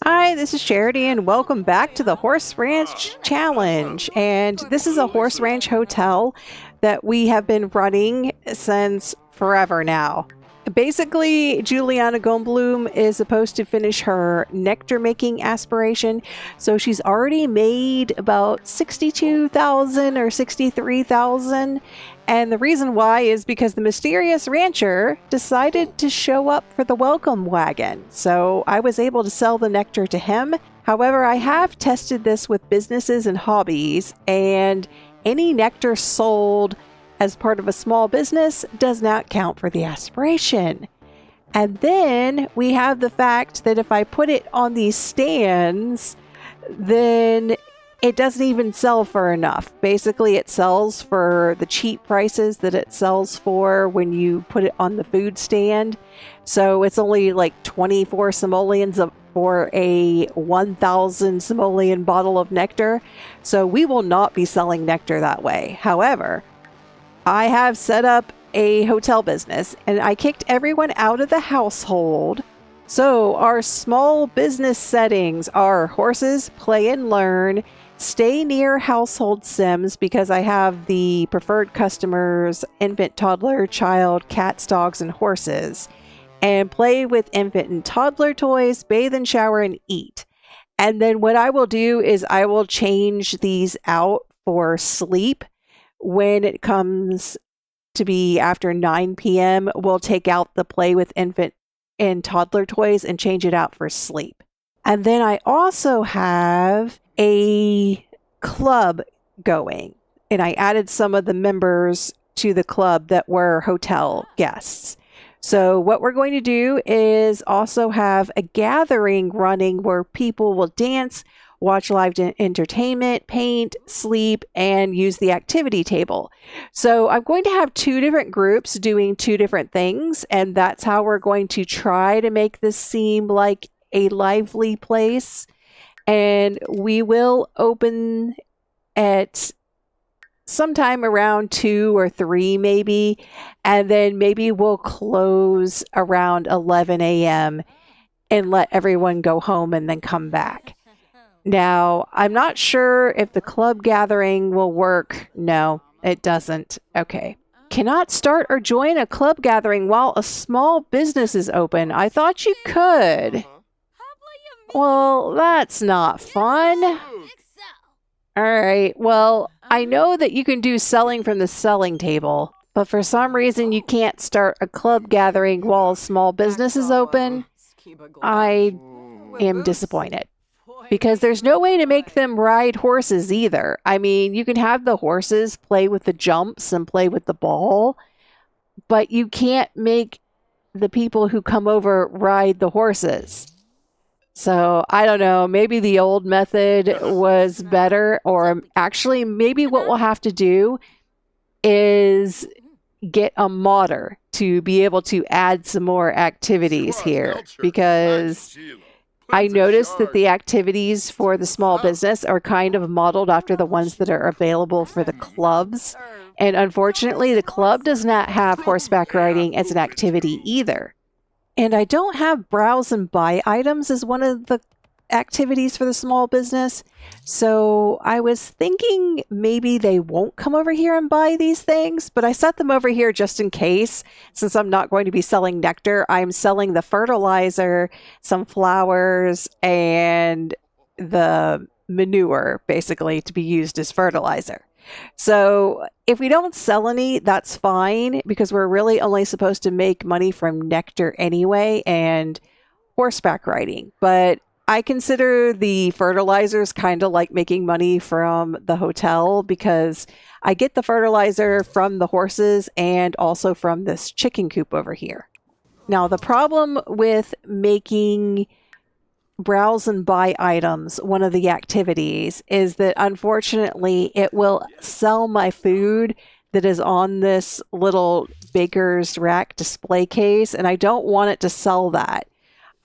Hi, this is Charity, and welcome back to the Horse Ranch Challenge. And this is a horse ranch hotel that we have been running since forever now. Basically, Juliana Goldbloom is supposed to finish her nectar making aspiration, so she's already made about 62,000 or 63,000. And the reason why is because the mysterious rancher decided to show up for the welcome wagon. So I was able to sell the nectar to him. However, I have tested this with businesses and hobbies, and any nectar sold as part of a small business does not count for the aspiration. And then we have the fact that if I put it on these stands, then it doesn't even sell for enough. Basically, it sells for the cheap prices that it sells for when you put it on the food stand. So it's only like 24 simoleons for a 1,000 simoleon bottle of nectar. So we will not be selling nectar that way. However, I have set up a hotel business and I kicked everyone out of the household. So our small business settings are horses, play and learn, stay near household sims because I have the preferred customers, infant, toddler, child, cats, dogs, and horses, and play with infant and toddler toys, bathe and shower, and eat. And then what I will do is I will change these out for sleep. When it comes to be after 9 p.m., we'll take out the play with infant and toddler toys and change it out for sleep. And then I also have a club going, and I added some of the members to the club that were hotel guests. So what we're going to do is also have a gathering running where people will dance, watch live entertainment, paint, sleep, and use the activity table. So I'm going to have two different groups doing two different things, and that's how we're going to try to make this seem like a lively place. And we will open at sometime around 2 or 3 maybe, and then maybe we'll close around 11 a.m. and let everyone go home and then come back. Now, I'm not sure if the club gathering will work. No, it doesn't. Okay. Cannot start or join a club gathering while a small business is open. I thought you could. Well, that's not fun. All right. Well, I know that you can do selling from the selling table, but for some reason you can't start a club gathering while a small business is open. I am disappointed. Because there's no way to make them ride horses either. I mean, you can have the horses play with the jumps and play with the ball, but you can't make the people who come over ride the horses. So I don't know, maybe the old method was better, or actually maybe what we'll have to do is get a modder to be able to add some more activities here, because I noticed that the activities for the small business are kind of modeled after the ones that are available for the clubs. And unfortunately, the club does not have horseback riding as an activity either. And I don't have browse and buy items as one of the activities for the small business. So I was thinking maybe they won't come over here and buy these things, but I set them over here just in case. Since I'm not going to be selling nectar, I'm selling the fertilizer, some flowers, and the manure basically to be used as fertilizer. So if we don't sell any, that's fine, because we're really only supposed to make money from nectar anyway and horseback riding. But I consider the fertilizers kind of like making money from the hotel, because I get the fertilizer from the horses and also from this chicken coop over here. Now, the problem with making browse and buy items one of the activities is that unfortunately it will sell my food that is on this little baker's rack display case, and I don't want it to sell that.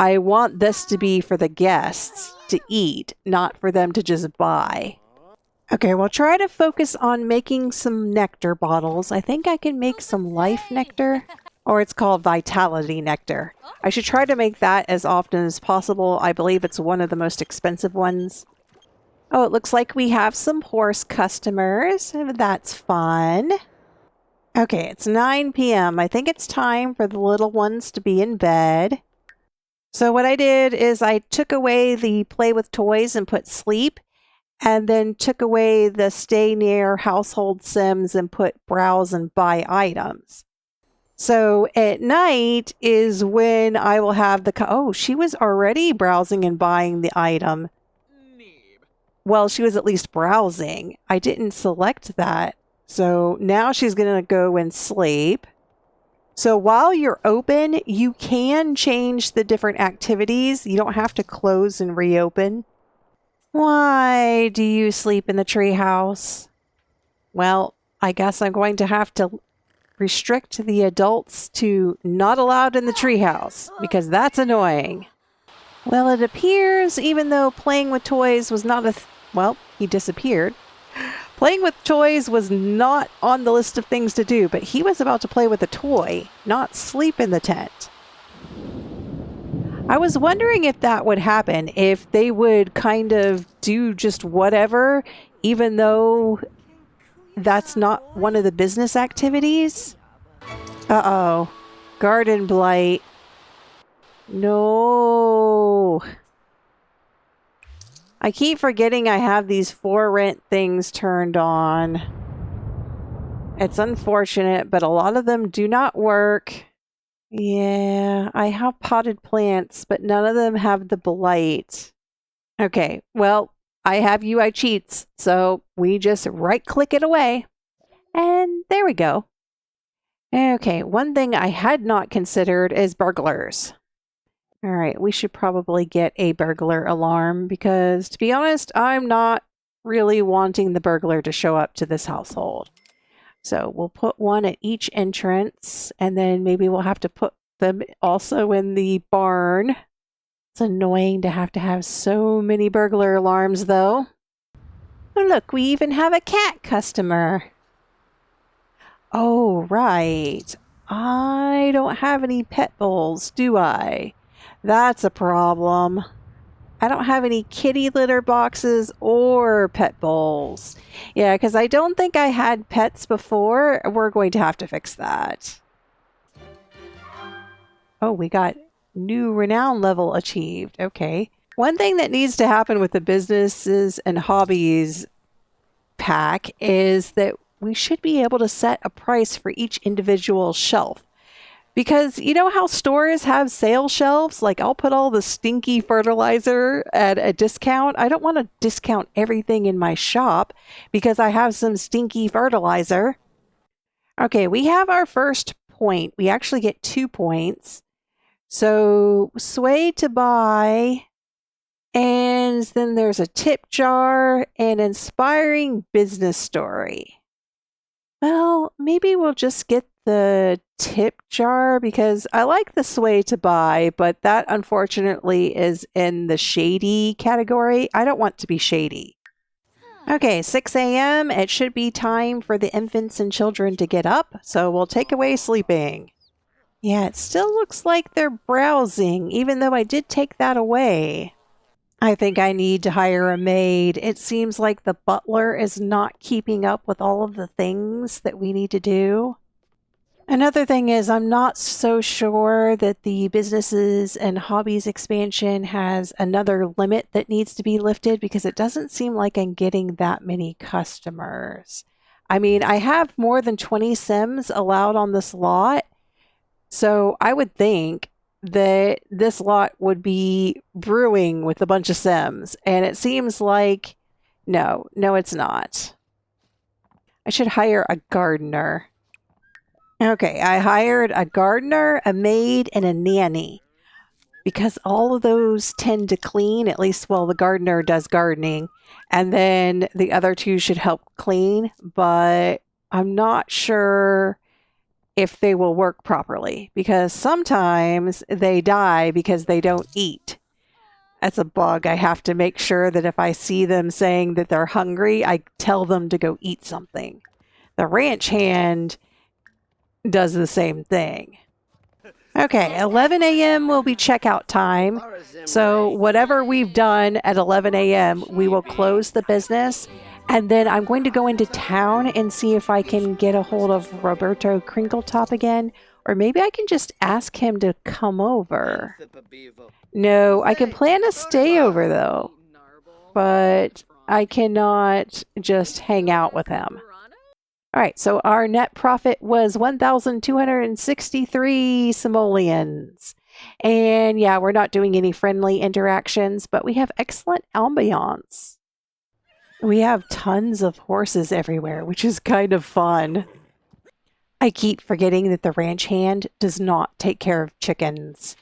I want this to be for the guests to eat, not for them to just buy. Okay, we'll try to focus on making some nectar bottles. I think I can make some life nectar. Or it's called Vitality Nectar. I should try to make that as often as possible. I believe it's one of the most expensive ones. Oh, it looks like we have some horse customers. That's fun. Okay, it's 9 p.m. I think it's time for the little ones to be in bed. So what I did is I took away the play with toys and put sleep, and then took away the stay near household sims and put browse and buy items. So at night is when I will have the... Oh, she was already browsing and buying the item. Well, she was at least browsing. I didn't select that. So now she's going to go and sleep. So while you're open, you can change the different activities. You don't have to close and reopen. Why do you sleep in the treehouse? Well, I guess I'm going to have to restrict the adults to not allowed in the treehouse, because that's annoying. Well, it appears even though playing with toys was not well, he disappeared. Playing with toys was not on the list of things to do, but he was about to play with a toy, not sleep in the tent. I was wondering if that would happen, if they would kind of do just whatever, even though that's not one of the business activities. Uh-oh. Garden blight. No. I keep forgetting I have these for rent things turned on. It's unfortunate, but a lot of them do not work. Yeah, I have potted plants, but none of them have the blight. Okay, well, I have UI cheats, so we just right-click it away. And there we go. Okay, one thing I had not considered is burglars. All right, we should probably get a burglar alarm because, to be honest, I'm not really wanting the burglar to show up to this household. So we'll put one at each entrance, and then maybe we'll have to put them also in the barn. It's annoying to have so many burglar alarms, though. Oh, look, we even have a cat customer. Oh, right. I don't have any pet bowls, do I? That's a problem. I don't have any kitty litter boxes or pet bowls. Yeah, because I don't think I had pets before. We're going to have to fix that. Oh, we got new renown level achieved. Okay. One thing that needs to happen with the businesses and hobbies pack is that we should be able to set a price for each individual shelf. Because you know how stores have sale shelves? Like, I'll put all the stinky fertilizer at a discount. I don't want to discount everything in my shop because I have some stinky fertilizer. Okay, we have our first point. We actually get 2 points. So, sway to buy. And then there's a tip jar and inspiring business story. Well, maybe we'll just get the tip jar because I like the sway to buy, but that unfortunately is in the shady category. I don't want to be shady. Okay, 6 a.m. It should be time for the infants and children to get up, so we'll take away sleeping. Yeah, it still looks like they're browsing, even though I did take that away. I think I need to hire a maid. It seems like the butler is not keeping up with all of the things that we need to do. Another thing is I'm not so sure that the businesses and hobbies expansion has another limit that needs to be lifted because it doesn't seem like I'm getting that many customers. I mean, I have more than 20 Sims allowed on this lot, so I would think that this lot would be brewing with a bunch of Sims, and it seems like no, it's not. I should hire a gardener. Okay, I hired a gardener, a maid, and a nanny because all of those tend to clean, at least, well, the gardener does gardening, and then the other two should help clean, but I'm not sure if they will work properly because sometimes they die because they don't eat. That's a bug. I have to make sure that if I see them saying that they're hungry, I tell them to go eat something. The ranch hand does the same thing. Okay, 11 a.m. will be checkout time. So whatever we've done at 11 a.m., we will close the business. And then I'm going to go into town and see if I can get a hold of Roberto Crinkletop again. Or maybe I can just ask him to come over. No, I can plan a stay over though. But I cannot just hang out with him. All right, so our net profit was 1,263 simoleons. And yeah, we're not doing any friendly interactions, but we have excellent ambiance. We have tons of horses everywhere, which is kind of fun. I keep forgetting that the ranch hand does not take care of chickens.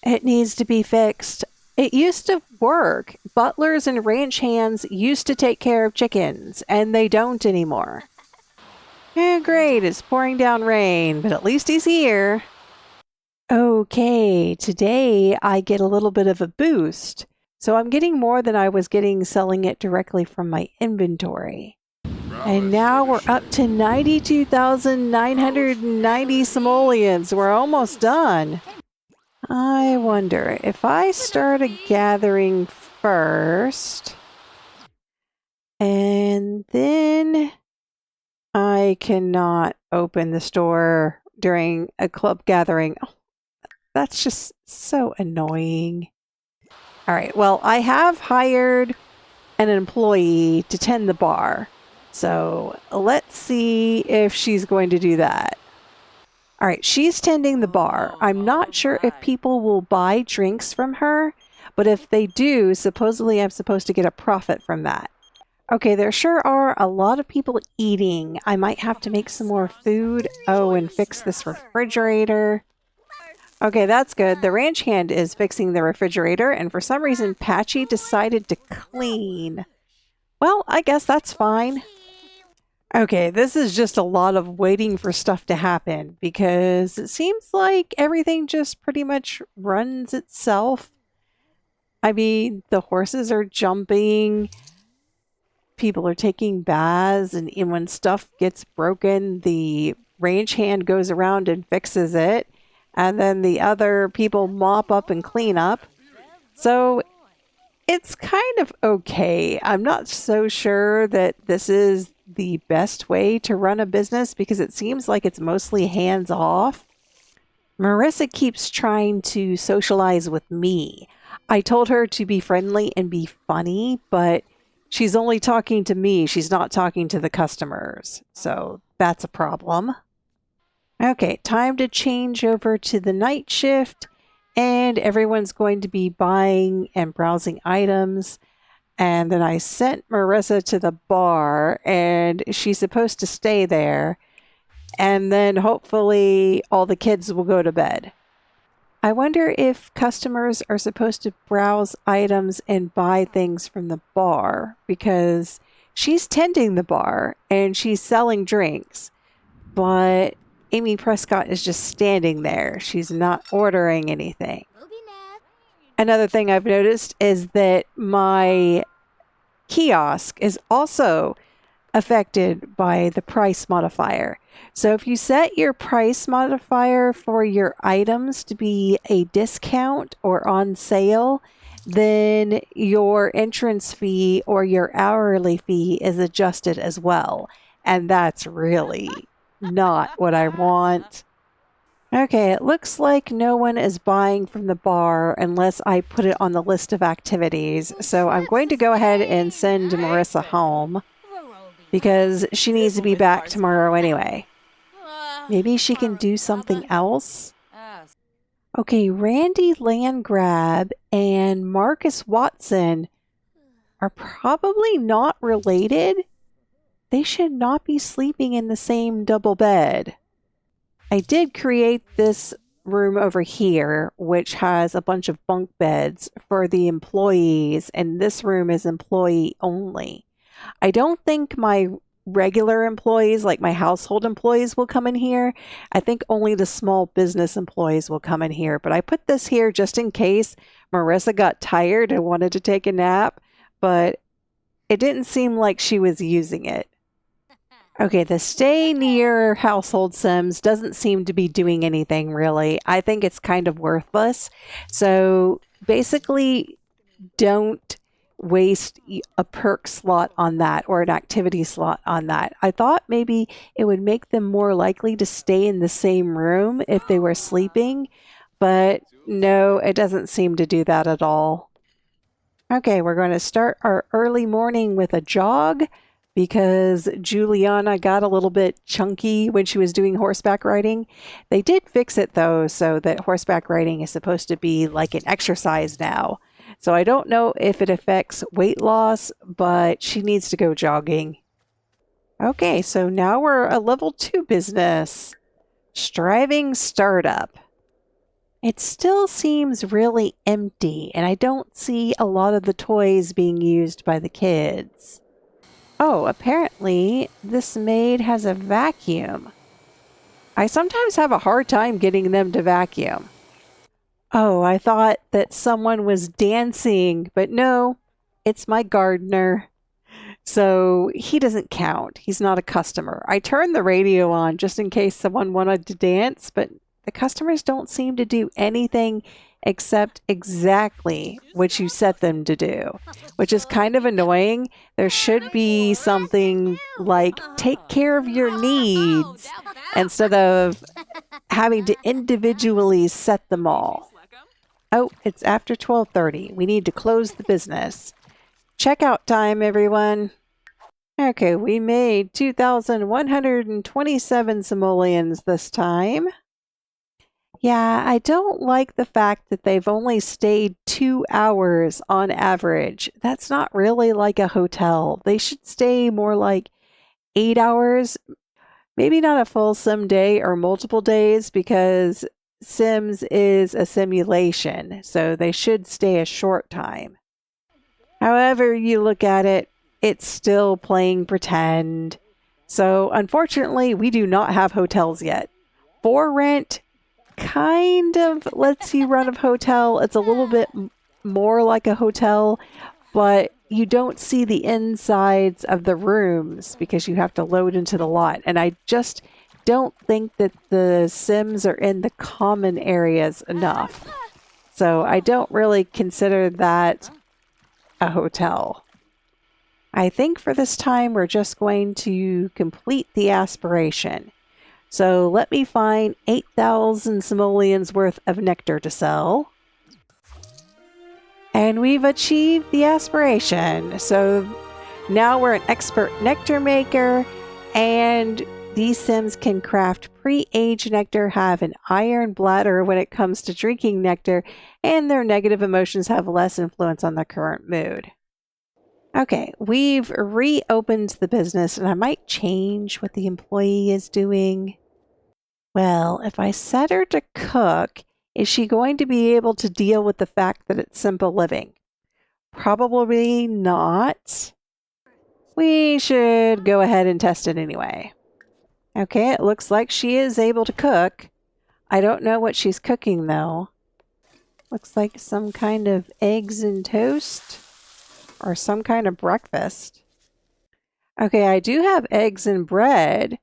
It needs to be fixed. It used to work. Butlers and ranch hands used to take care of chickens, and they don't anymore. Yeah, great, it's pouring down rain, but at least he's here. Okay, today I get a little bit of a boost. So I'm getting more than I was getting selling it directly from my inventory. And now we're up to 92,990 simoleons. We're almost done. I wonder if I started gathering first, and then I cannot open the store during a club gathering. Oh, that's just so annoying. All right, well, I have hired an employee to tend the bar. So let's see if she's going to do that. All right, she's tending the bar. I'm not sure if people will buy drinks from her, but if they do, supposedly I'm supposed to get a profit from that. Okay, there sure are a lot of people eating. I might have to make some more food. Oh, and fix this refrigerator. Okay, that's good. The ranch hand is fixing the refrigerator, and for some reason, Patchy decided to clean. Well, I guess that's fine. Okay, this is just a lot of waiting for stuff to happen, because it seems like everything just pretty much runs itself. I mean, the horses are jumping. People are taking baths, and when stuff gets broken, the ranch hand goes around and fixes it, and then the other people mop up and clean up. So it's kind of okay. I'm not so sure that this is the best way to run a business because it seems like it's mostly hands off. Marissa keeps trying to socialize with me. I told her to be friendly and be funny, but she's only talking to me. She's not talking to the customers. So that's a problem. Okay, time to change over to the night shift, and everyone's going to be buying and browsing items. And then I sent Marissa to the bar, and she's supposed to stay there. And then hopefully all the kids will go to bed. I wonder if customers are supposed to browse items and buy things from the bar, because she's tending the bar and she's selling drinks, but Amy Prescott is just standing there. She's not ordering anything. Another thing I've noticed is that my kiosk is also affected by the price modifier. So if you set your price modifier for your items to be a discount or on sale, then your entrance fee or your hourly fee is adjusted as well. And that's really not what I want. Okay, it looks like no one is buying from the bar unless I put it on the list of activities. So I'm going to go ahead and send Marissa home because she needs to be back tomorrow anyway. Maybe she can do something else? Okay, Randy Landgrab and Marcus Watson are probably not related. They should not be sleeping in the same double bed. I did create this room over here, which has a bunch of bunk beds for the employees, and this room is employee only. I don't think my regular employees, like my household employees, will come in here. I think only the small business employees will come in here, but I put this here just in case Marissa got tired and wanted to take a nap, but it didn't seem like she was using it. Okay, the stay near household Sims doesn't seem to be doing anything really. I think it's kind of worthless. So basically, don't waste a perk slot on that or an activity slot on that. I thought maybe it would make them more likely to stay in the same room if they were sleeping, but no, it doesn't seem to do that at all. Okay, we're going to start our early morning with a jog because Juliana got a little bit chunky when she was doing horseback riding. They did fix it though, so that horseback riding is supposed to be like an exercise now. So I don't know if it affects weight loss, but she needs to go jogging. Okay, so now we're a level 2 business. Striving startup. It still seems really empty, and I don't see a lot of the toys being used by the kids. Oh, apparently this maid has a vacuum. I sometimes have a hard time getting them to vacuum. Oh, I thought that someone was dancing, but no, it's my gardener. So he doesn't count. He's not a customer. I turned the radio on just in case someone wanted to dance, but the customers don't seem to do anything except exactly what you set them to do, which is kind of annoying. There should be something like take care of your needs instead of having to individually set them all. Oh, it's after 12:30. We need to close the business. Checkout time, everyone. Okay, we made 2,127 simoleons this time. Yeah, I don't like the fact that they've only stayed 2 hours on average. That's not really like a hotel. They should stay more like 8 hours. Maybe not a full sim day or multiple days because Sims is a simulation, so they should stay a short time. However you look at it, it's still playing pretend. So unfortunately, we do not have hotels yet. For rent kind of lets you run a hotel. It's a little bit more like a hotel, but you don't see the insides of the rooms because you have to load into the lot. And I just don't think that the Sims are in the common areas enough. So I don't really consider that a hotel. I think for this time we're just going to complete the aspiration. So let me find 8,000 simoleons worth of nectar to sell. And we've achieved the aspiration. So now we're an expert nectar maker, and these Sims can craft pre-aged nectar, have an iron bladder when it comes to drinking nectar, and their negative emotions have less influence on their current mood. Okay, we've reopened the business, and I might change what the employee is doing. Well, if I set her to cook, is she going to be able to deal with the fact that it's simple living? Probably not. We should go ahead and test it anyway. Okay, it looks like she is able to cook. I don't know what she's cooking though. Looks like some kind of eggs and toast or some kind of breakfast. Okay, I do have eggs and bread.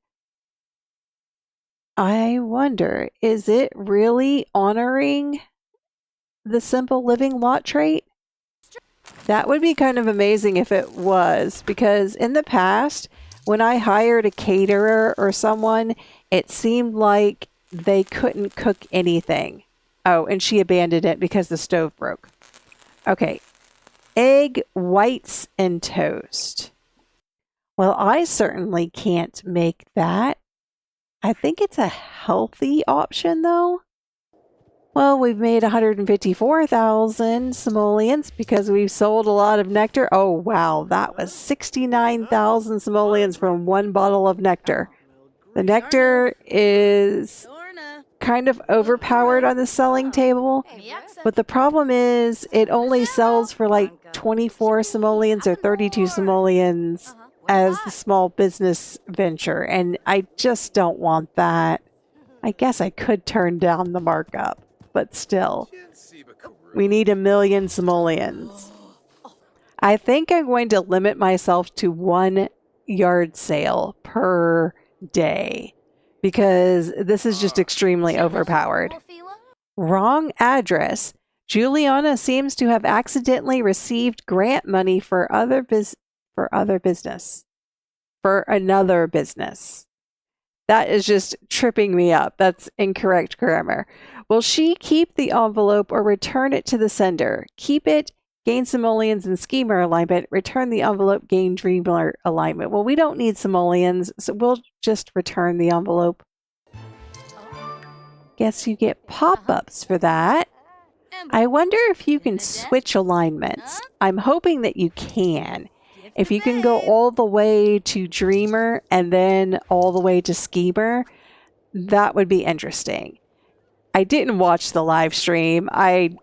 I wonder, is it really honoring the simple living lot trait? That would be kind of amazing if it was, because in the past, when I hired a caterer or someone, it seemed like they couldn't cook anything. Oh, and she abandoned it because the stove broke. Okay, egg whites and toast. Well, I certainly can't make that. I think it's a healthy option, though. Well, we've made 154,000 simoleons because we've sold a lot of nectar. Oh, wow. That was 69,000 simoleons from one bottle of nectar. The nectar is kind of overpowered on the selling table, but the problem is it only sells for like 24 simoleons or 32 simoleons as the small business venture, and I just don't want that. I guess I could turn down the markup, but still, we need 1,000,000 simoleons. I think I'm going to limit myself to one yard sale per day because this is just extremely overpowered. Wrong address. Juliana seems to have accidentally received grant money for another business. That is just tripping me up. That's incorrect grammar. Will she keep the envelope or return it to the sender? Keep it, gain simoleons and schemer alignment. Return the envelope, gain dreamer alignment. Well, we don't need simoleons, so we'll just return the envelope. Guess you get pop-ups for that. I wonder if you can switch alignments. I'm hoping that you can. If you can go all the way to Dreamer and then all the way to Schemer, that would be interesting. I didn't watch the live stream. I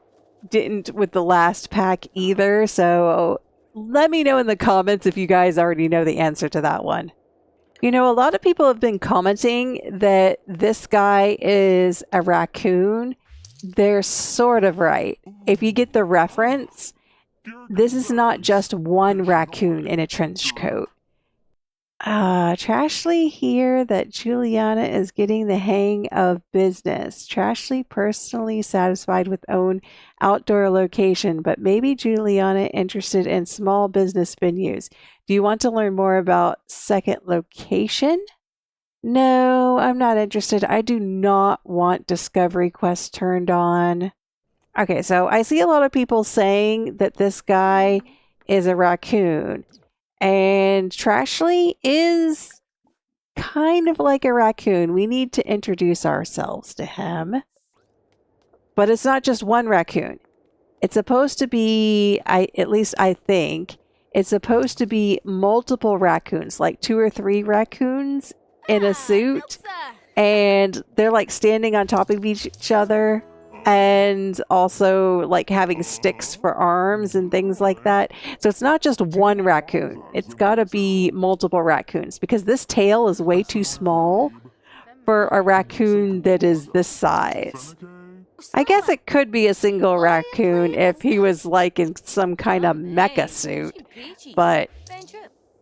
didn't with the last pack either, so let me know in the comments if you guys already know the answer to that one. You know, a lot of people have been commenting that this guy is a raccoon. They're sort of right. If you get the reference, this is not just one raccoon in a trench coat. Trashly here that Juliana is getting the hang of business. Trashly personally satisfied with own outdoor location, but maybe Juliana interested in small business venues. Do you want to learn more about second location? No, I'm not interested. I do not want discovery quests turned on. Okay, so I see a lot of people saying that this guy is a raccoon. And Trashly is kind of like a raccoon. We need to introduce ourselves to him. But it's not just one raccoon. It's supposed to be, at least I think, it's supposed to be multiple raccoons, like 2 or 3 raccoons in a suit. And they're like standing on top of each other. And also like having sticks for arms and things like that. So it's not just one raccoon. It's got to be multiple raccoons because this tail is way too small for a raccoon that is this size. I guess it could be a single raccoon if he was like in some kind of mecha suit. But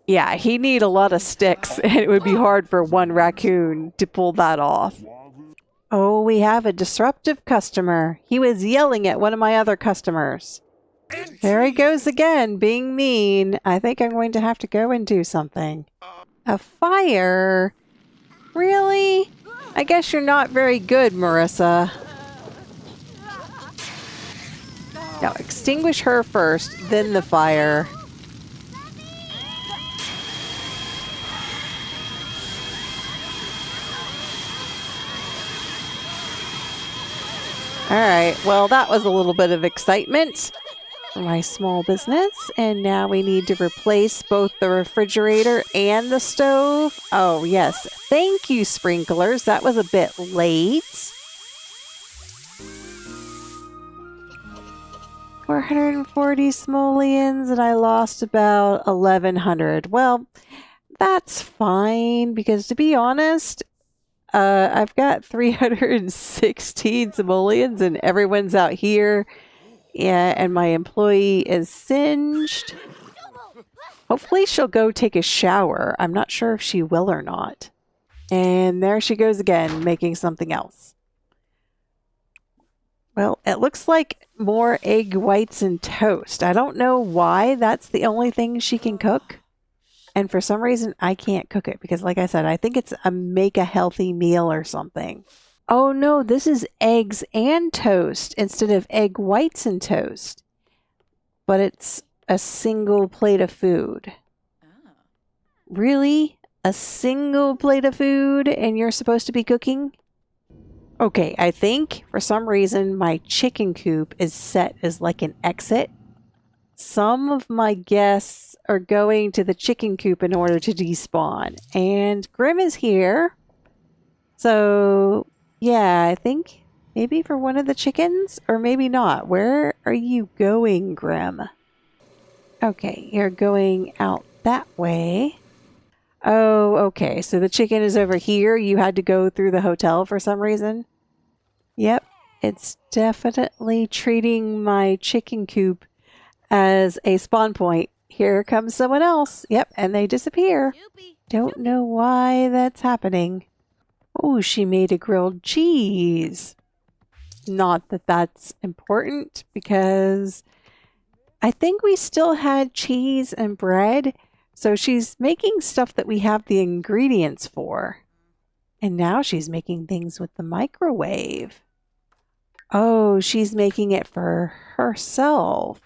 yeah, he'd need a lot of sticks and it would be hard for one raccoon to pull that off. Oh, we have a disruptive customer. He was yelling at one of my other customers. There he goes again, being mean. I think I'm going to have to go and do something. A fire? Really? I guess you're not very good, Marissa. Now, extinguish her first, then the fire. Alright, well that was a little bit of excitement for my small business. And now we need to replace both the refrigerator and the stove. Oh yes, thank you sprinklers. That was a bit late. 440 simoleons and I lost about 1100. Well, that's fine because to be honest, I've got 316 simoleons and everyone's out here. Yeah, and my employee is singed. Hopefully she'll go take a shower. I'm not sure if she will or not. And there she goes again, making something else. Well, it looks like more egg whites and toast. I don't know why that's the only thing she can cook. And for some reason, I can't cook it because, like I said, I think it's a make a healthy meal or something. Oh no, this is eggs and toast instead of egg whites and toast. But it's a single plate of food. Oh. Really? A single plate of food and you're supposed to be cooking? Okay, I think for some reason my chicken coop is set as like an exit. Some of my guests are going to the chicken coop in order to despawn. And Grim is here. So, yeah, I think maybe for one of the chickens or maybe not. Where are you going, Grim? Okay, you're going out that way. Oh, okay. So the chicken is over here. You had to go through the hotel for some reason. Yep, it's definitely treating my chicken coop as a spawn point here comes someone else. Yep, and they disappear. Don't know why that's happening. Oh, she made a grilled cheese. Not that that's important because I think we still had cheese and bread. So she's making stuff that we have the ingredients for. And now she's making things with the microwave. Oh, she's making it for herself.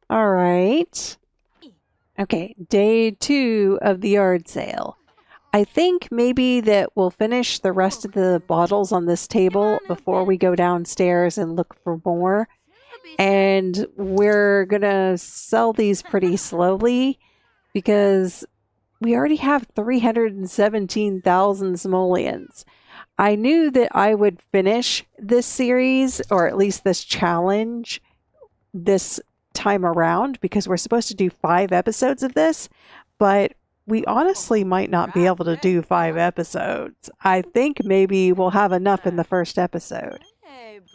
All right. Okay, day 2 of the yard sale. I think maybe that we'll finish the rest of the bottles on this table before we go downstairs and look for more. And we're going to sell these pretty slowly because we already have 317,000 simoleons. I knew that I would finish this series, or at least this challenge, this time around, because we're supposed to do 5 episodes of this, but we honestly might not be able to do 5 episodes. I think maybe we'll have enough in the first episode.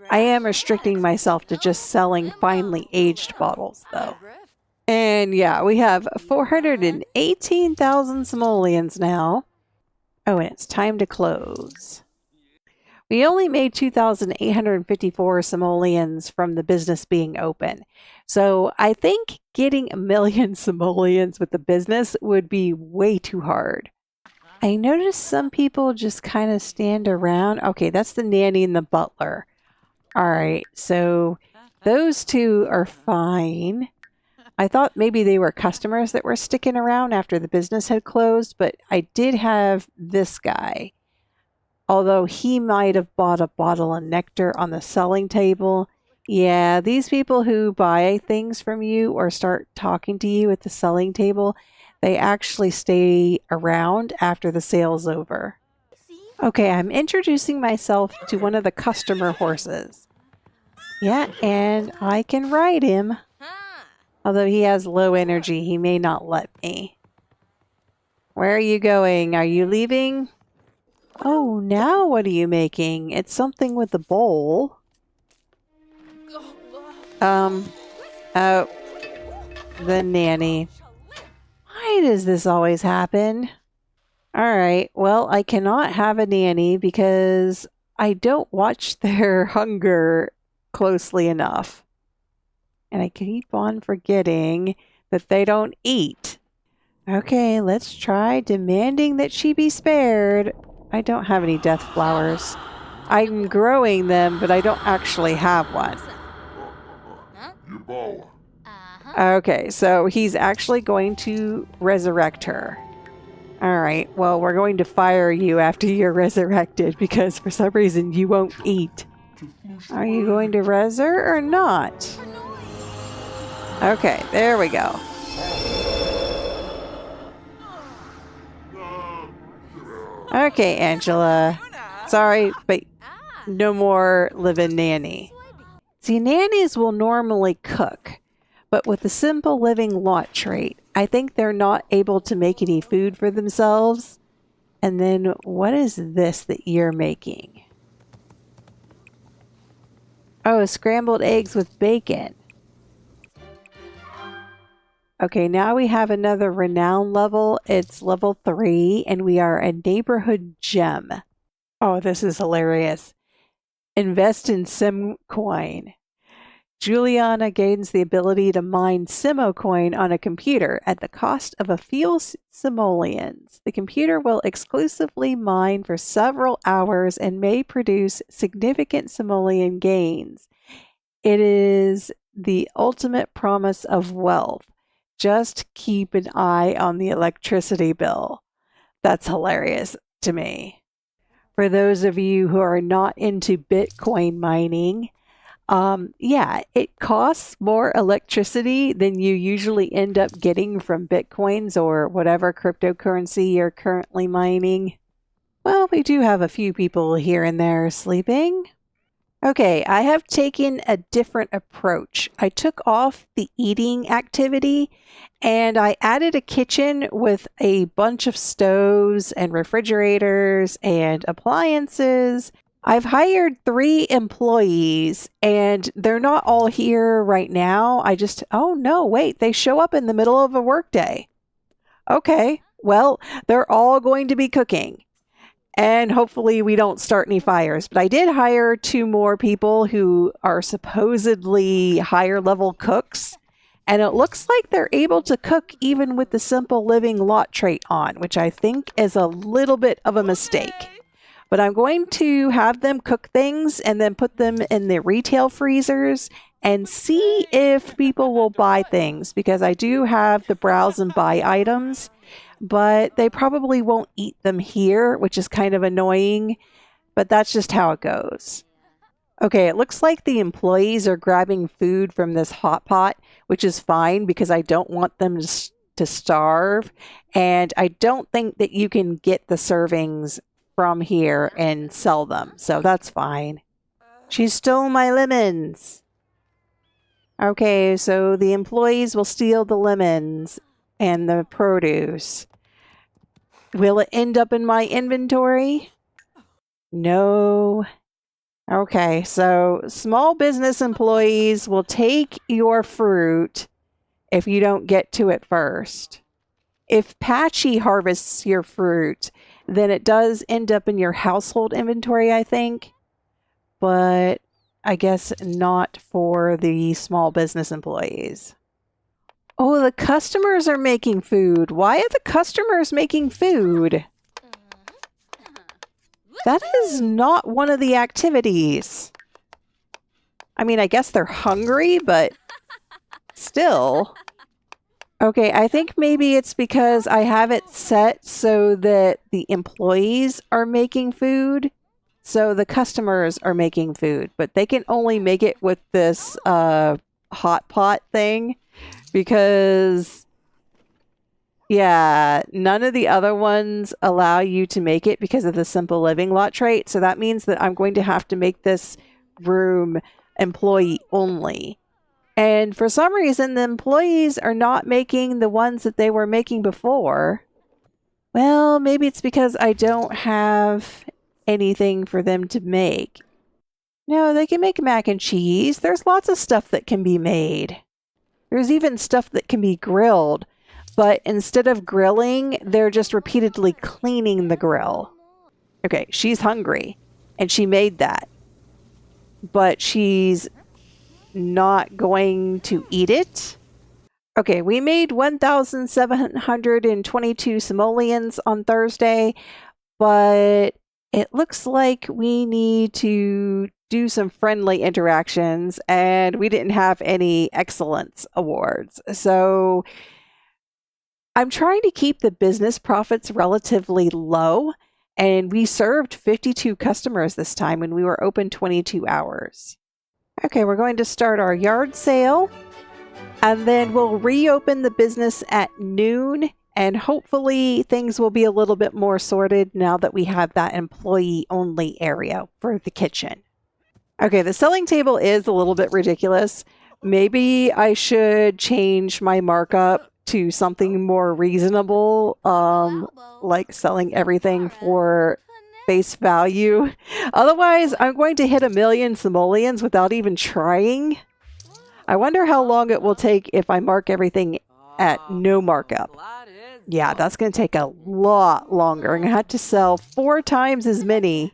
I am restricting myself to just selling finely aged bottles, though. And yeah, we have 418,000 simoleons now. Oh, and it's time to close. We only made 2,854 simoleons from the business being open. So I think getting 1,000,000 simoleons with the business would be way too hard. I noticed some people just kind of stand around. Okay, that's the nanny and the butler. All right, so those 2 are fine. I thought maybe they were customers that were sticking around after the business had closed, but I did have this guy. Although he might have bought a bottle of nectar on the selling table. Yeah, these people who buy things from you or start talking to you at the selling table, they actually stay around after the sale's over. Okay, I'm introducing myself to one of the customer horses. Yeah, and I can ride him. Although he has low energy, he may not let me. Where are you going? Are you leaving? Oh, now what are you making? It's something with a bowl. Oh, the nanny. Why does this always happen? All right, well, I cannot have a nanny because I don't watch their hunger closely enough. And I keep on forgetting that they don't eat. Okay, let's try demanding that she be spared. I don't have any death flowers. I'm growing them, but I don't actually have one. Okay, so he's actually going to resurrect her. All right, well, we're going to fire you after you're resurrected because for some reason you won't eat. Are you going to res her or not? Okay, there we go. Okay, Angela. Sorry, but no more living nanny. See, nannies will normally cook, but with the simple living lot trait, I think they're not able to make any food for themselves. And then what is this that you're making? Oh, scrambled eggs with bacon. Okay, now we have another renown level. It's level 3, and we are a neighborhood gem. Oh, this is hilarious. Invest in Simcoin. Juliana gains the ability to mine Simocoin on a computer at the cost of a few simoleons. The computer will exclusively mine for several hours and may produce significant simoleon gains. It is the ultimate promise of wealth. Just keep an eye on the electricity bill. That's hilarious to me. For those of you who are not into Bitcoin mining, yeah, it costs more electricity than you usually end up getting from Bitcoins or whatever cryptocurrency you're currently mining. Well, we do have a few people here and there sleeping. Okay, I have taken a different approach. I took off the eating activity and I added a kitchen with a bunch of stoves and refrigerators and appliances. I've hired 3 employees and they're not all here right now. Oh no, wait, they show up in the middle of a workday. Okay, well, they're all going to be cooking. And hopefully we don't start any fires. But I did hire 2 more people who are supposedly higher level cooks. And it looks like they're able to cook even with the simple living lot trait on, which I think is a little bit of a mistake. But I'm going to have them cook things and then put them in the retail freezers and see if people will buy things, because I do have the browse and buy items, but they probably won't eat them here, which is kind of annoying, but that's just how it goes. Okay, it looks like the employees are grabbing food from this hot pot, which is fine because I don't want them to starve, and I don't think that you can get the servings from here and sell them, so that's fine. She stole my lemons. Okay, so the employees will steal the lemons and the produce. Will it end up in my inventory? No. Okay, so small business employees will take your fruit if you don't get to it first. If Patchy harvests your fruit, then it does end up in your household inventory, I think. But I guess not for the small business employees. Oh, the customers are making food. Why are the customers making food? That is not one of the activities. I mean, I guess they're hungry, but still. Okay, I think maybe it's because I have it set so that the employees are making food. So the customers are making food, but they can only make it with this hot pot thing because, yeah, none of the other ones allow you to make it because of the simple living lot trait. So that means that I'm going to have to make this room employee only. And for some reason, the employees are not making the ones that they were making before. Well, maybe it's because I don't have anything for them to make. No, they can make mac and cheese. There's lots of stuff that can be made. There's even stuff that can be grilled. But instead of grilling, they're just repeatedly cleaning the grill. Okay, she's hungry. And she made that. But she's not going to eat it. Okay, we made 1,722 simoleons on Thursday, but it looks like we need to do some friendly interactions, and we didn't have any excellence awards. So I'm trying to keep the business profits relatively low, and we served 52 customers this time, and we were open 22 hours. Okay, we're going to start our yard sale, and then we'll reopen the business at noon, and hopefully things will be a little bit more sorted now that we have that employee-only area for the kitchen. Okay, the selling table is a little bit ridiculous. Maybe I should change my markup to something more reasonable, like selling everything for face value. Otherwise, I'm going to hit 1 million simoleons without even trying. I wonder how long it will take if I mark everything at no markup. Yeah, that's going to take a lot longer. I'm going to have to sell 4 times as many.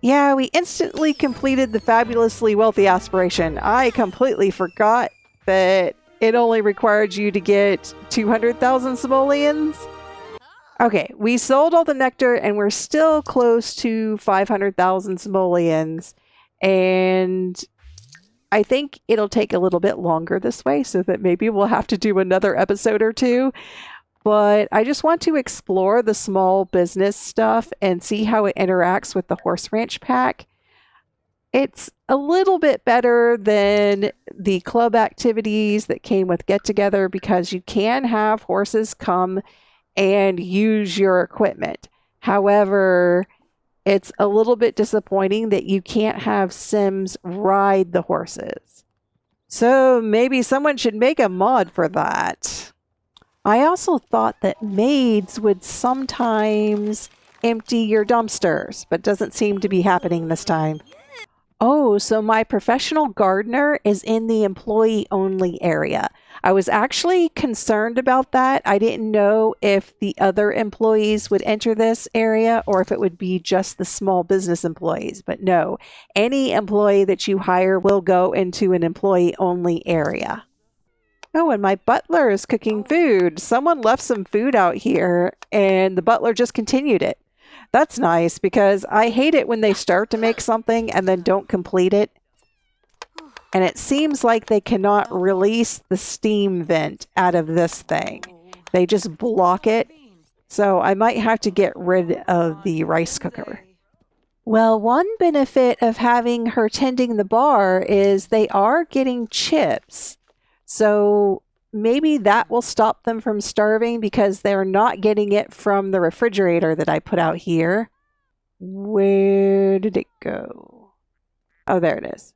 Yeah, we instantly completed the fabulously wealthy aspiration. I completely forgot that it only required you to get 200,000 simoleons. Okay, we sold all the nectar and we're still close to 500,000 simoleons. And I think it'll take a little bit longer this way, so that maybe we'll have to do another episode or 2. But I just want to explore the small business stuff and see how it interacts with the horse ranch pack. It's a little bit better than the club activities that came with Get Together because you can have horses come and use your equipment. However, it's a little bit disappointing that you can't have Sims ride the horses. So maybe someone should make a mod for that. I also thought that maids would sometimes empty your dumpsters, but doesn't seem to be happening this time. Oh, so my professional gardener is in the employee-only area. I was actually concerned about that. I didn't know if the other employees would enter this area or if it would be just the small business employees. But no, any employee that you hire will go into an employee-only area. Oh, and my butler is cooking food. Someone left some food out here, and the butler just continued it. That's nice because I hate it when they start to make something and then don't complete it. And it seems like they cannot release the steam vent out of this thing. They just block it. So I might have to get rid of the rice cooker. Well, one benefit of having her tending the bar is they are getting chips. So maybe that will stop them from starving because they're not getting it from the refrigerator that I put out here. Where did it go? Oh, there it is.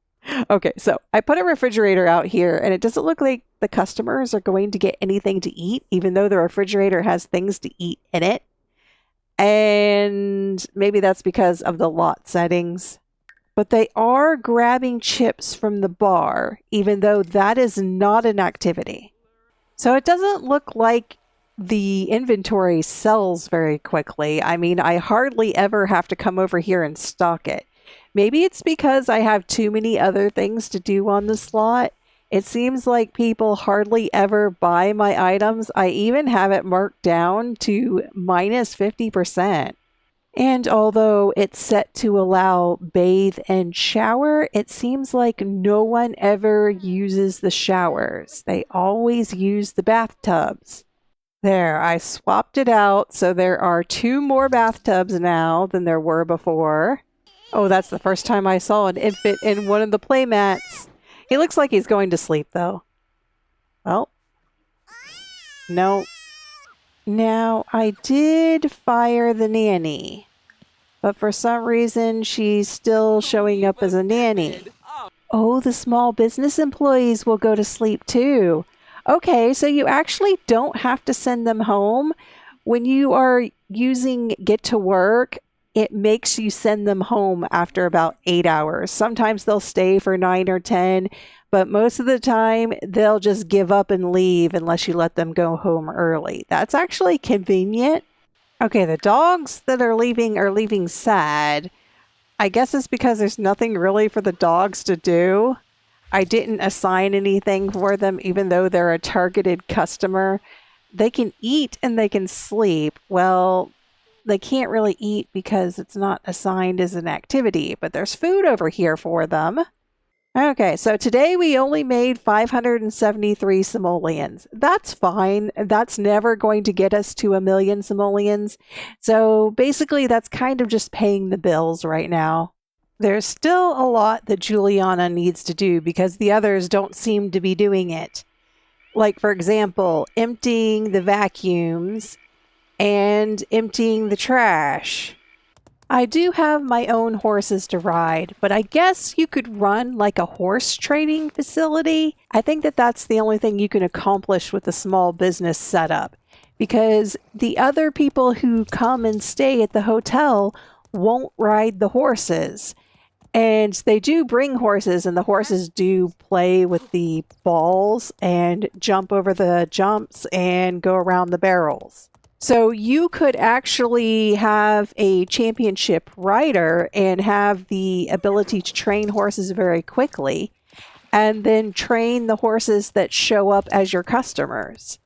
Okay, so I put a refrigerator out here and it doesn't look like the customers are going to get anything to eat, even though the refrigerator has things to eat in it. And maybe that's because of the lot settings. But they are grabbing chips from the bar, even though that is not an activity. So it doesn't look like the inventory sells very quickly. I mean, I hardly ever have to come over here and stock it. Maybe it's because I have too many other things to do on the slot. It seems like people hardly ever buy my items. I even have it marked down to minus 50%. And although it's set to allow bathe and shower, it seems like no one ever uses the showers. They always use the bathtubs. There, I swapped it out, so there are 2 more bathtubs now than there were before. Oh, that's the first time I saw an infant in one of the play mats. He looks like he's going to sleep, though. Well, no. Now, I did fire the nanny, but for some reason, she's still showing up as a nanny. Oh, the small business employees will go to sleep too. Okay, so you actually don't have to send them home. When you are using Get to Work, it makes you send them home after about 8 hours. Sometimes they'll stay for 9 or 10, but most of the time they'll just give up and leave unless you let them go home early. That's actually convenient. Okay, the dogs that are leaving sad. I guess it's because there's nothing really for the dogs to do. I didn't assign anything for them, even though they're a targeted customer. They can eat and they can sleep. Well, they can't really eat because it's not assigned as an activity, but there's food over here for them. Okay, so today we only made 573 simoleons. That's fine. That's never going to get us to 1 million simoleons. So basically that's kind of just paying the bills right now. There's still a lot that Juliana needs to do because the others don't seem to be doing it. Like, for example, emptying the vacuums and emptying the trash. I do have my own horses to ride, but I guess you could run like a horse training facility. I think that that's the only thing you can accomplish with a small business setup, because the other people who come and stay at the hotel won't ride the horses. And they do bring horses, and the horses do play with the balls and jump over the jumps and go around the barrels. So you could actually have a championship rider and have the ability to train horses very quickly, and then train the horses that show up as your customers.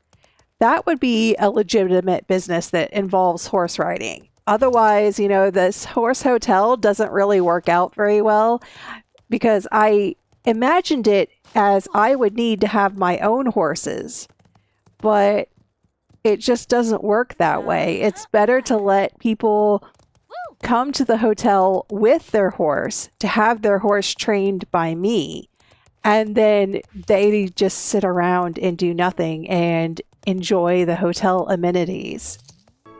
That would be a legitimate business that involves horse riding. Otherwise, you know, this horse hotel doesn't really work out very well because I imagined it as I would need to have my own horses, but it just doesn't work that way. It's better to let people come to the hotel with their horse, to have their horse trained by me, and then they just sit around and do nothing and enjoy the hotel amenities.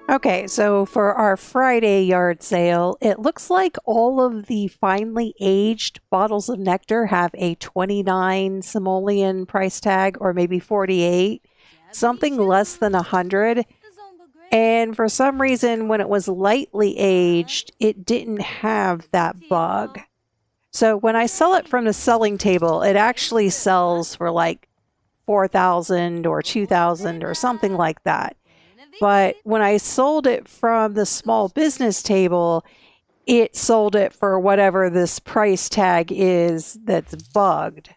Okay, so for our Friday yard sale, it looks like all of the finely aged bottles of nectar have a 29 simoleon price tag, or maybe 48, something less than 100. And for some reason, when it was lightly aged, it didn't have that bug. So when I sell it from the selling table, it actually sells for like 4,000 or 2,000 or something like that. But when I sold it from the small business table, it sold it for whatever this price tag is that's bugged.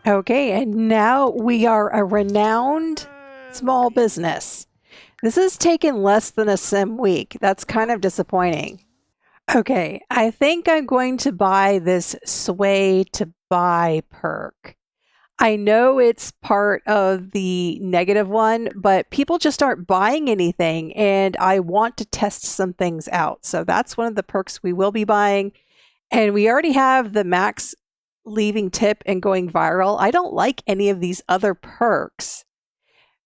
Okay, and now we are a renowned small business. This has taken less than a sim week. That's kind of disappointing. Okay, I think I'm going to buy this sway to buy perk. I know it's part of the negative one, but people just aren't buying anything, and I want to test some things out. So that's one of the perks we will be buying. And we already have the max leaving tip and going viral. I don't like any of these other perks.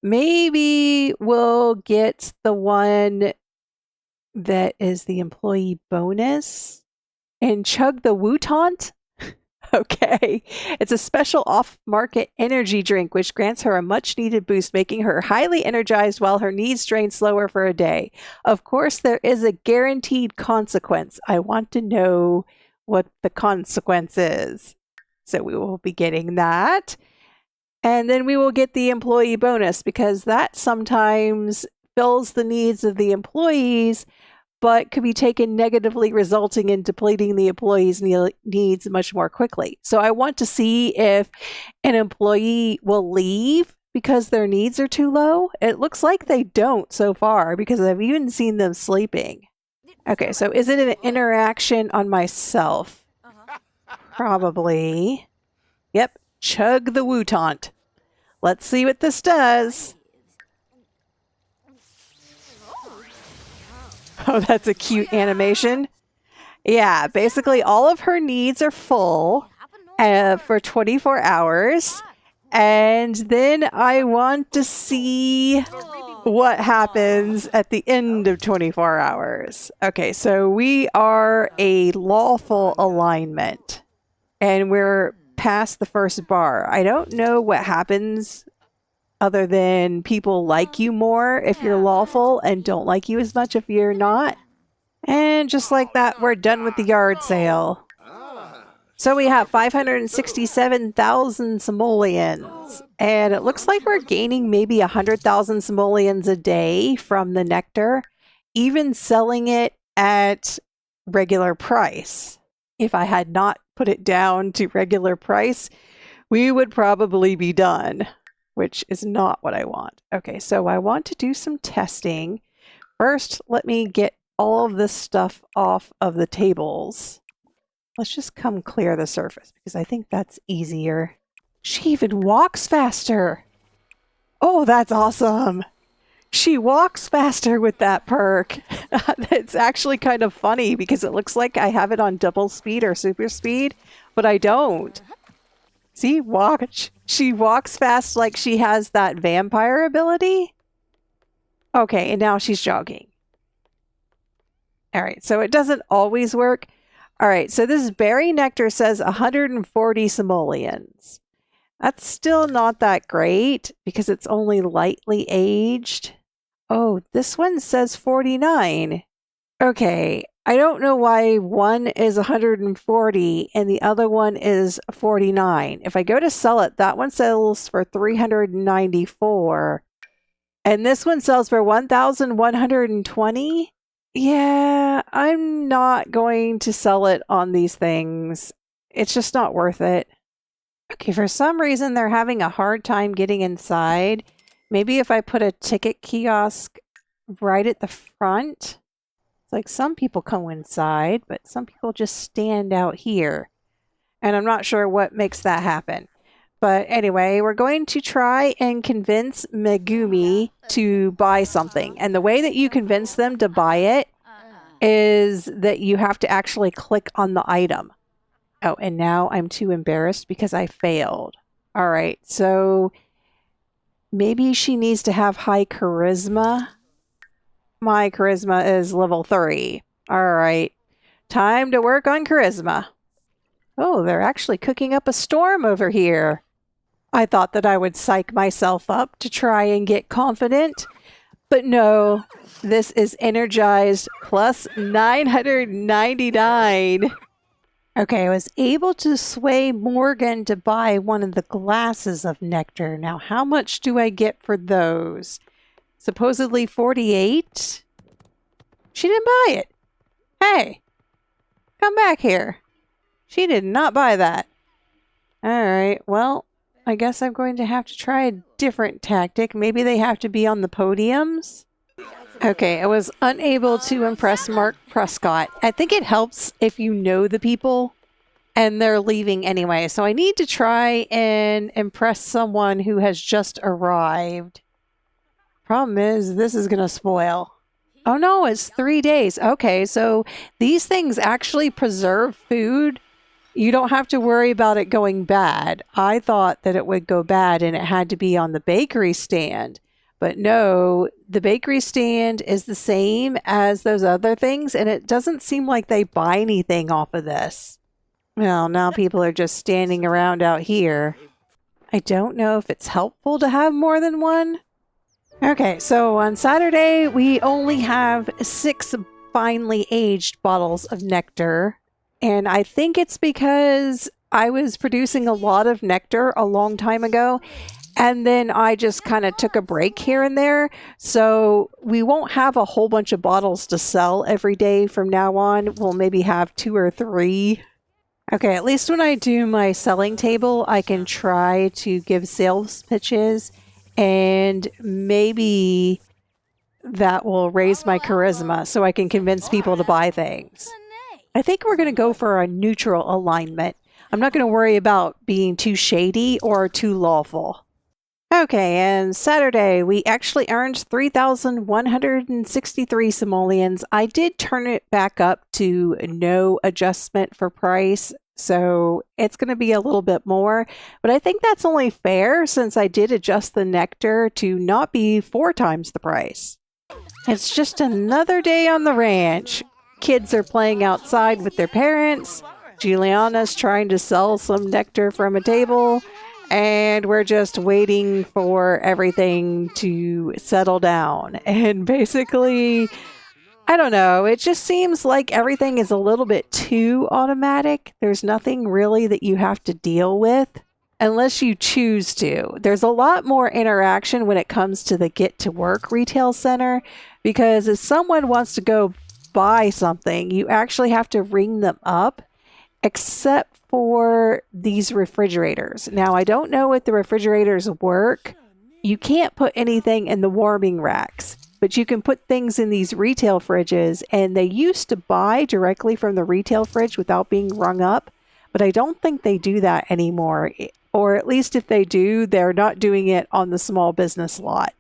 Maybe we'll get the one that is the employee bonus and chug the Wutaunt. Okay. It's a special off-market energy drink which grants her a much-needed boost, making her highly energized while her needs drain slower for a day. Of course, there is a guaranteed consequence. I want to know what the consequence is. So we will be getting that. And then we will get the employee bonus because that sometimes fills the needs of the employees, but could be taken negatively, resulting in depleting the employee's needs much more quickly. So I want to see if an employee will leave because their needs are too low. It looks like they don't so far because I've even seen them sleeping. Okay, so is it an interaction on myself? Probably. Yep, chug the Wutaunt. Let's see what this does. Oh, that's a cute animation. Yeah, basically all of her needs are full for 24 hours. And then I want to see what happens at the end of 24 hours. Okay, so we are a lawful alignment. And we're past the first bar. I don't know what happens other than people like you more if you're lawful and don't like you as much if you're not. And just like that, we're done with the yard sale. So we have 567,000 simoleons. And it looks like we're gaining maybe 100,000 simoleons a day from the nectar, even selling it at regular price. If I had not put it down to regular price, we would probably be done, which is not what I want. Okay, so I want to do some testing. First, let me get all of this stuff off of the tables. Let's just come clear the surface because I think that's easier. She even walks faster. Oh, that's awesome. She walks faster with that perk. It's actually kind of funny because it looks like I have it on double speed or super speed, but I don't. See, she walks fast like she has that vampire ability. Okay, and now she's jogging. All right, so it doesn't always work. All right, so this berry nectar says 140 simoleons. That's still not that great because it's only lightly aged. Oh, this one says 49. Okay, I don't know why one is 140 and the other one is 49. If I go to sell it, that one sells for 394. And this one sells for 1,120. Yeah, I'm not going to sell it on these things. It's just not worth it. Okay, for some reason they're having a hard time getting inside. Maybe if I put a ticket kiosk right at the front. It's like some people come inside, but some people just stand out here. And I'm not sure what makes that happen. But anyway, we're going to try and convince Megumi to buy something. And the way that you convince them to buy it is that you have to actually click on the item. Oh, and now I'm too embarrassed because I failed. All right, so maybe she needs to have high charisma. My charisma is level 3. All right, time to work on charisma. Oh, they're actually cooking up a storm over here. I thought that I would psych myself up to try and get confident, But no, this is energized plus 999. Okay, I was able to sway Morgan to buy one of the glasses of nectar. Now, how much do I get for those? Supposedly 48? She didn't buy it. Hey, come back here. She did not buy that. Alright, well, I guess I'm going to have to try a different tactic. Maybe they have to be on the podiums? Okay, I was unable to impress Mark Prescott. I think it helps if you know the people and they're leaving anyway. So I need to try and impress someone who has just arrived. Problem is, this is going to spoil. Oh no, it's 3 days. Okay, so these things actually preserve food. You don't have to worry about it going bad. I thought that it would go bad and it had to be on the bakery stand. But no, the bakery stand is the same as those other things, and it doesn't seem like they buy anything off of this. Well, now people are just standing around out here. I don't know if it's helpful to have more than one. Okay, so on Saturday, we only have 6 finely aged bottles of nectar. And I think it's because I was producing a lot of nectar a long time ago. And then I just kind of took a break here and there. So we won't have a whole bunch of bottles to sell every day from now on. We'll maybe have 2 or 3. Okay, at least when I do my selling table, I can try to give sales pitches. And maybe that will raise my charisma so I can convince people to buy things. I think we're going to go for a neutral alignment. I'm not going to worry about being too shady or too lawful. Okay, and Saturday, we actually earned 3,163 simoleons. I did turn it back up to no adjustment for price, so it's going to be a little bit more. But I think that's only fair since I did adjust the nectar to not be 4 times the price. It's just another day on the ranch. Kids are playing outside with their parents. Juliana's trying to sell some nectar from a table. And we're just waiting for everything to settle down. And basically, I don't know, it just seems like everything is a little bit too automatic. There's nothing really that you have to deal with unless you choose to. There's a lot more interaction when it comes to the Get to Work retail center, because if someone wants to go buy something, you actually have to ring them up, except for these refrigerators. Now, I don't know if the refrigerators work. You can't put anything in the warming racks, but you can put things in these retail fridges, and they used to buy directly from the retail fridge without being rung up, but I don't think they do that anymore. Or at least if they do, they're not doing it on the small business lot.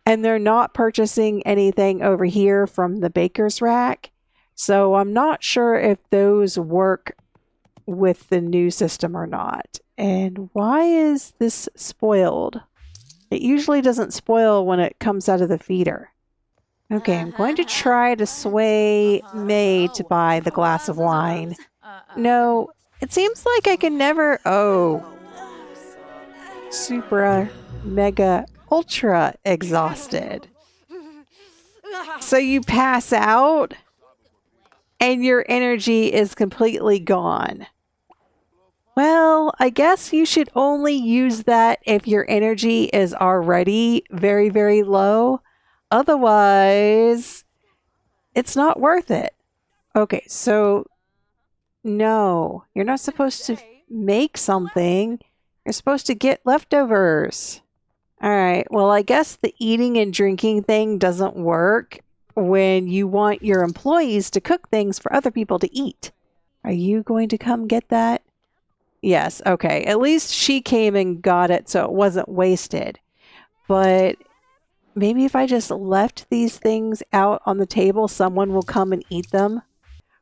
And they're not purchasing anything over here from the baker's rack. So I'm not sure if those work with the new system or not. And why is this spoiled? It usually doesn't spoil when it comes out of the feeder. Okay, I'm going to try to sway May to buy the glass of wine. No, it seems like I can never... Oh. Super, mega, ultra exhausted. So you pass out and your energy is completely gone. Well, I guess you should only use that if your energy is already very, very low. Otherwise, it's not worth it. Okay, so no, you're not supposed to make something. You're supposed to get leftovers. All right, well, I guess the eating and drinking thing doesn't work when you want your employees to cook things for other people to eat. Are you going to come get that? Yes, okay. At least she came and got it so it wasn't wasted. But maybe if I just left these things out on the table, someone will come and eat them.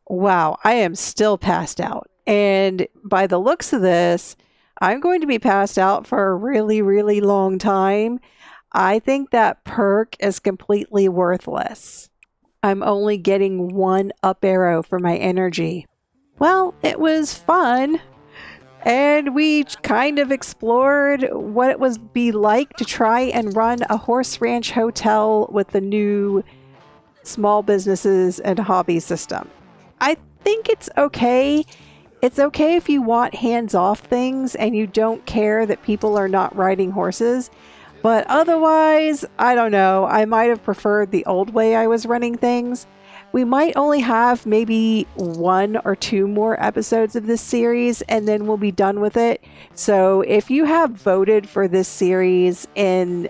Wow, I am still passed out. And by the looks of this, I'm going to be passed out for a really, really long time. I think that perk is completely worthless. I'm only getting 1 up arrow for my energy. Well, it was fun. And we kind of explored what it would be like to try and run a horse ranch hotel with the new small businesses and hobby system. I think it's okay. It's okay if you want hands-off things and you don't care that people are not riding horses. But otherwise, I don't know. I might have preferred the old way I was running things. We might only have maybe 1 or 2 more episodes of this series and then we'll be done with it. So if you have voted for this series in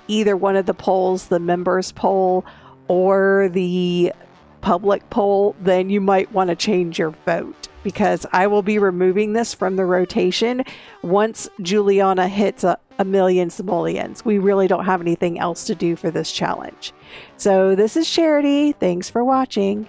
either one of the polls, the members poll or the public poll, then you might want to change your vote, because I will be removing this from the rotation once Juliana hits a million simoleons. We really don't have anything else to do for this challenge. So this is Charity. Thanks for watching.